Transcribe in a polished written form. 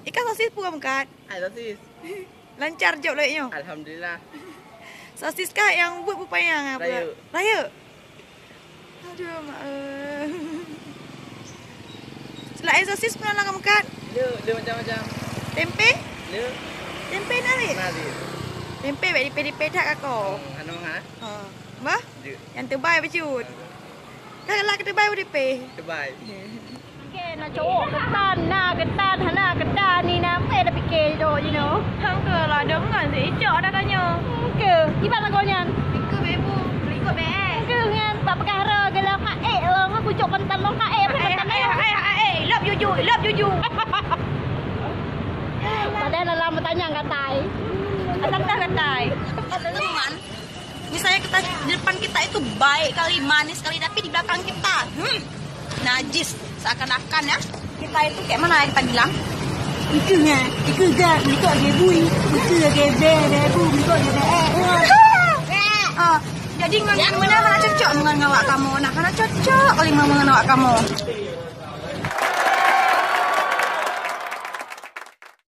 Ikan sosis pun bukan? Sosis. Lancar je lewatnya. Alhamdulillah. Sosis kah yang buat pupayang apa? Raya. Raya. Aduh mak. Selain sosis pun lang makan. Dia macam-macam. Tempe? Dia. Tempe nari. Tempe baik dipedit-pedit kakak. Hana mangah. Ha. Bah? Dia. Yang terbaik bacut. Kalau terbaik boleh pay. Terbaik. Okay, nak cowok ketan, hana ketan ni nampak dah fikir tu, you know. Hangga lah dengan si Icok dah tanya. Ke, gimana kau nyan? Ikut bebu, ikut be. Ke ngan tak perkara gelang mak lo aku cok kentan lo mak Love juju. Padahal dalam bertanya katai. Katai. Teman. Misalnya kita di depan kita itu baik kali, manis kali, tapi di belakang kita najis seakan-akan ya. Kita itu kayak mana yang kita bilang? Itu gak, ikut gebui, itu gebebu, ikut jadi mana cocok dengan ngawak kamu, nak kana cocok kalau mau ngawak kamu.